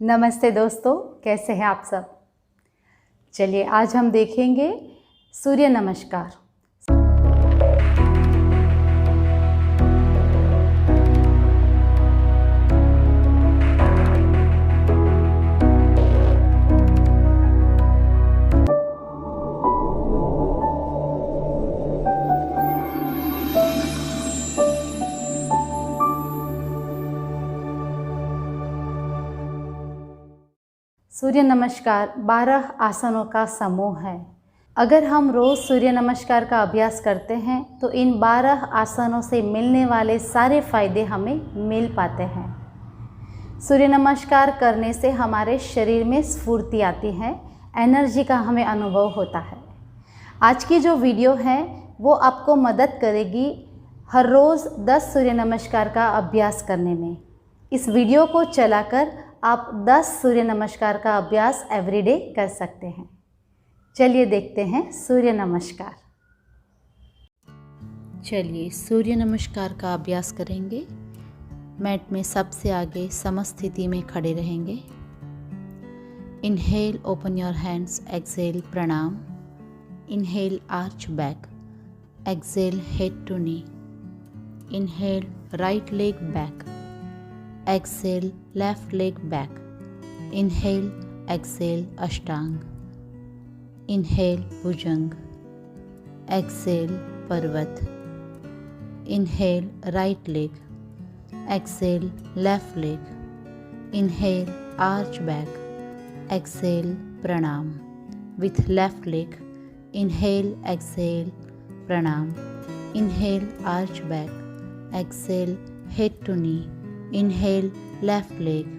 नमस्ते दोस्तों, कैसे हैं आप सब। चलिए आज हम देखेंगे सूर्य नमस्कार। सूर्य नमस्कार 12 आसनों का समूह है। अगर हम रोज़ सूर्य नमस्कार का अभ्यास करते हैं तो इन 12 आसनों से मिलने वाले सारे फायदे हमें मिल पाते हैं। सूर्य नमस्कार करने से हमारे शरीर में स्फूर्ति आती है, एनर्जी का हमें अनुभव होता है। आज की जो वीडियो है वो आपको मदद करेगी हर रोज़ 10 सूर्य नमस्कार का अभ्यास करने में। इस वीडियो को चलाकर आप 10 सूर्य नमस्कार का अभ्यास एवरीडे कर सकते हैं। चलिए देखते हैं सूर्य नमस्कार। चलिए सूर्य नमस्कार का अभ्यास करेंगे। मैट में सबसे आगे समस्थिति में खड़े रहेंगे। Inhale open your hands, exhale pranam. Inhale arch back, exhale head to knee. Inhale right leg back, exhale left leg back. Inhale exhale ashtang. Inhale bhujang, exhale parvat. Inhale right leg, exhale left leg. Inhale arch back, exhale pranam. With left leg, inhale exhale pranam. Inhale arch back, exhale head to knee. Inhale left leg,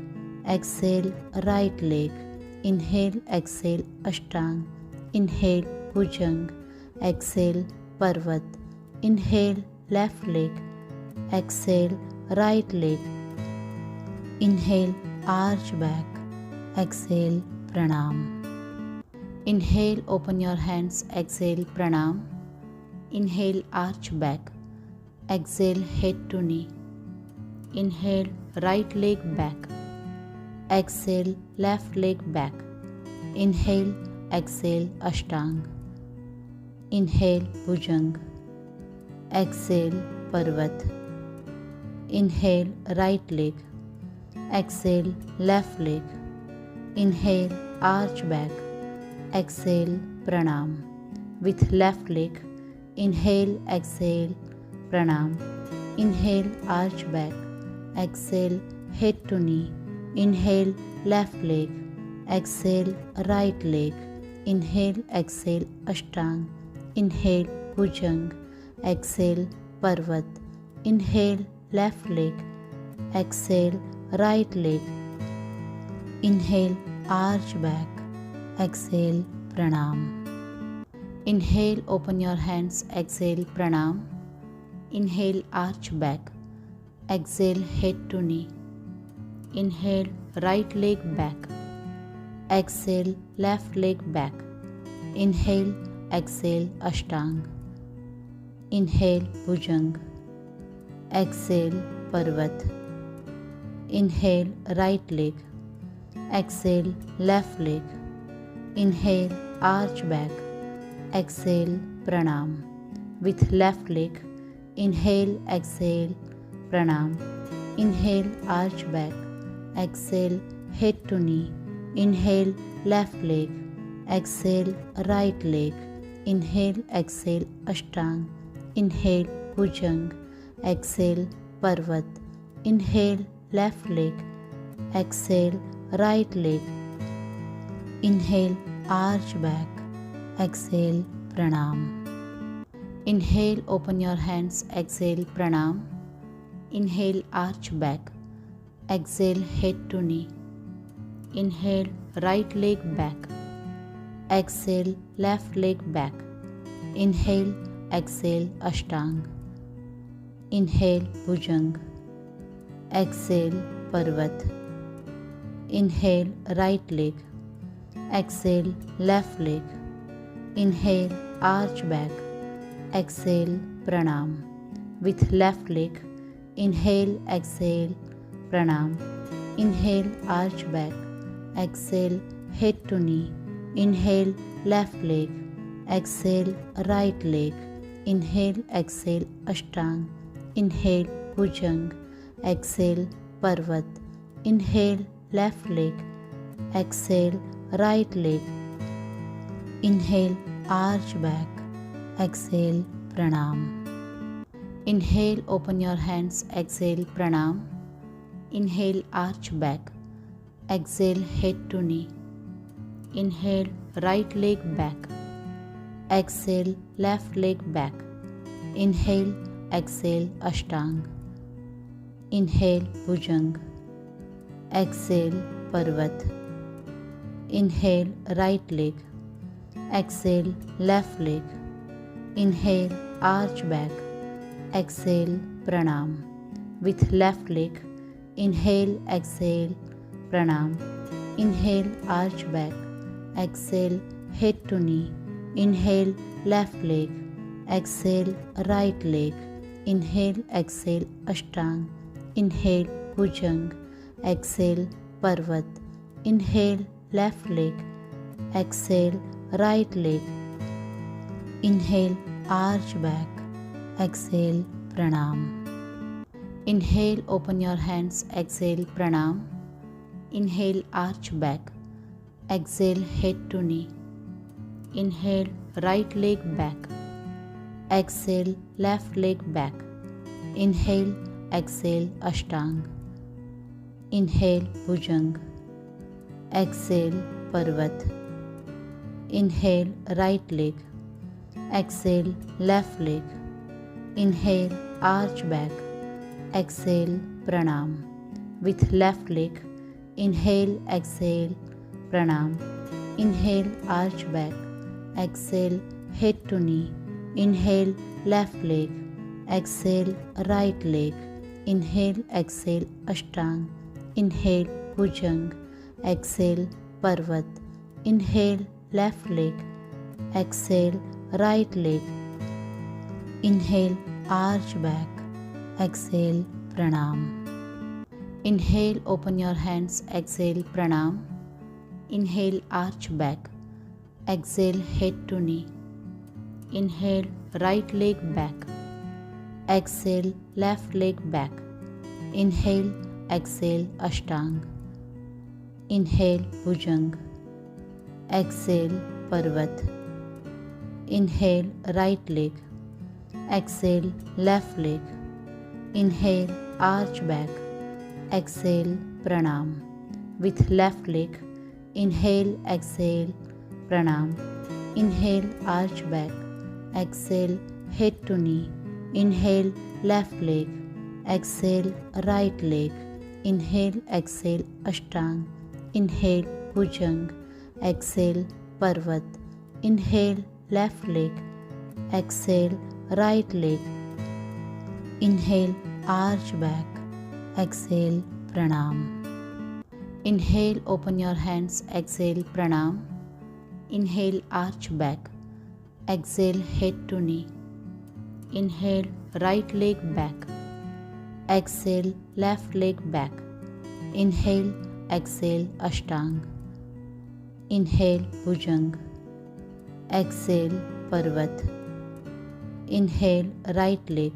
exhale right leg. Inhale exhale ashtang. Inhale bhujang, exhale parvat. Inhale left leg, exhale right leg. Inhale arch back, exhale pranam. Inhale open your hands, exhale pranam. Inhale arch back, exhale head to knee. Inhale right leg back, exhale left leg back. Inhale exhale ashtang. Inhale bhujang, exhale parvat. Inhale right leg, exhale left leg. Inhale arch back, exhale pranam. With left leg, inhale exhale pranam. Inhale arch back, exhale head to knee. Inhale left leg, exhale right leg. Inhale exhale ashtang. Inhale bhujang, exhale parvat. Inhale left leg, exhale right leg. Inhale arch back, exhale pranam. Inhale open your hands, exhale pranam. Inhale arch back, exhale head to knee. Inhale right leg back, exhale left leg back. Inhale exhale ashtang. Inhale bhujang, exhale parvat. Inhale right leg, exhale left leg. Inhale arch back, exhale pranam. With left leg, inhale exhale pranam. Inhale arch back, exhale head to knee. Inhale left leg, exhale right leg. Inhale exhale ashtang. Inhale bhujang, exhale parvat. Inhale left leg, exhale right leg. Inhale arch back, exhale pranam. Inhale open your hands, exhale pranam. Inhale arch back, exhale head to knee. Inhale right leg back, exhale left leg back. Inhale exhale ashtang. Inhale bhujang, exhale parvat. Inhale right leg, exhale left leg. Inhale arch back, exhale pranam. With left leg, inhale exhale pranam. Inhale arch back, exhale head to knee, inhale left leg, exhale right leg, inhale exhale ashtang, inhale bhujang, exhale parvat, inhale left leg, exhale right leg, inhale arch back, exhale pranam. Inhale open your hands, exhale pranam, inhale arch back, exhale head to knee, inhale right leg back, exhale left leg back, inhale exhale ashtang, inhale bhujang, exhale parvat, inhale right leg, exhale left leg, inhale arch back, exhale pranam. With left leg, inhale exhale pranam, inhale arch back, exhale head to knee, inhale left leg, exhale right leg, inhale exhale ashtang, inhale bhujang, exhale parvat, inhale left leg, exhale right leg, inhale arch back, exhale pranam. Inhale open your hands, exhale pranam, inhale arch back, exhale head to knee, inhale right leg back, exhale left leg back, inhale exhale ashtang, inhale bhujang, exhale parvat, inhale right leg, exhale left leg, inhale arch back, exhale pranam. With left leg, inhale exhale pranam, inhale arch back, exhale head to knee, inhale left leg, exhale right leg, inhale exhale ashtang, inhale bhujang, exhale parvat, inhale left leg, exhale right leg, inhale arch back, exhale pranam. Inhale open your hands, exhale pranam, inhale arch back, exhale head to knee, inhale right leg back, exhale left leg back, inhale exhale ashtang, inhale bhujang, exhale parvat, inhale right leg, exhale left leg, inhale arch back, exhale pranam. With left leg, inhale exhale pranam, inhale arch back, exhale head to knee, inhale left leg, exhale right leg, inhale exhale ashtang, inhale bhujang, exhale parvat, inhale left leg, exhale right leg, inhale arch back, exhale pranam. Inhale open your hands, exhale pranam, inhale arch back, exhale head to knee, inhale right leg back, exhale left leg back, inhale exhale ashtang, inhale bhujang, exhale parvat, inhale right leg,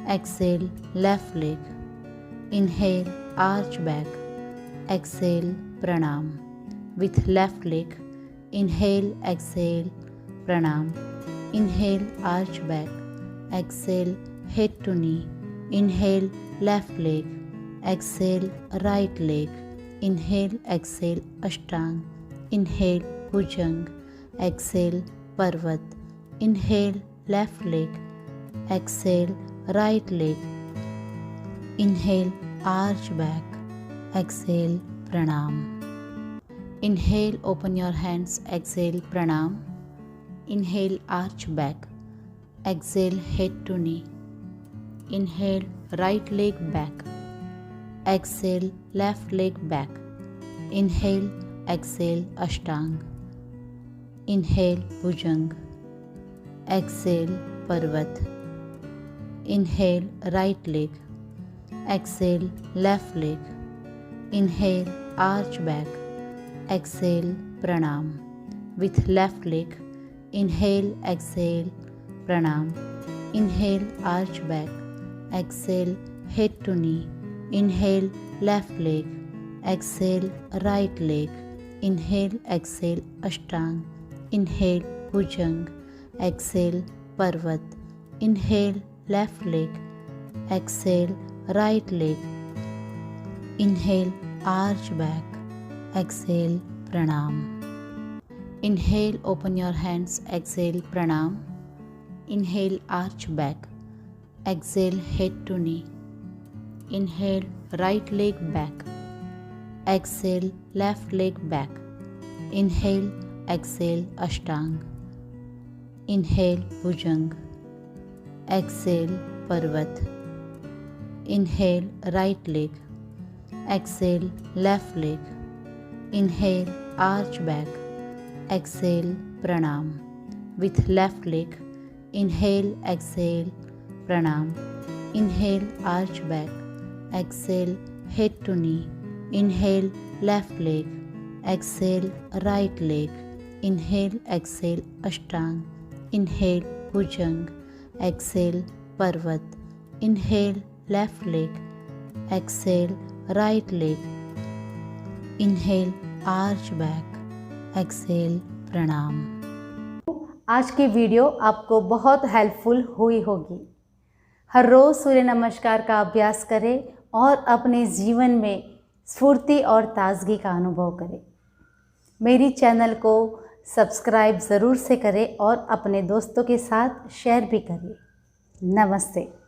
exhale left leg, inhale arch back, exhale pranam. With left leg, inhale exhale pranam, inhale arch back, exhale head to knee, inhale left leg, exhale right leg, inhale exhale ashtang, inhale bhujang, exhale parvat, inhale left leg, exhale right leg, inhale arch back, exhale pranam. Inhale open your hands, exhale pranam, inhale arch back, exhale head to knee, inhale right leg back, exhale left leg back, inhale exhale ashtang, inhale bhujang, exhale parvat, inhale right leg, exhale left leg, inhale arch back, exhale, pranam. With left leg, inhale, exhale, pranam. Inhale, arch back. Exhale, head to knee. Inhale, left leg. Exhale, right leg. Inhale, exhale, ashtang. Inhale, bhujang. Exhale, parvat. Inhale, left leg. Exhale, right leg. Inhale, arch back. Exhale, pranam. Inhale, open your hands. Exhale, pranam. Inhale, arch back. Exhale, head to knee. Inhale, right leg back. Exhale, left leg back. Inhale, exhale, ashtang. Inhale, bhujang. Exhale, parvat. Inhale, right leg. Exhale, left leg. Inhale, arch back. Exhale, pranam. With left leg, inhale, exhale, pranam. Inhale, arch back. Exhale, head to knee. Inhale, left leg. Exhale, right leg. Inhale, exhale, ashtang. Inhale, bhujang. Exhale, parvat. Inhale, left leg. Exhale, right leg. Inhale, arch back. Exhale, pranam. आज की video आपको बहुत helpful हुई होगी। हर रोज़ सूर्य नमस्कार का अभ्यास करें और अपने जीवन में स्फूर्ति और ताजगी का अनुभव करें। मेरी चैनल को सब्सक्राइब ज़रूर से करें और अपने दोस्तों के साथ शेयर भी करें। नमस्ते।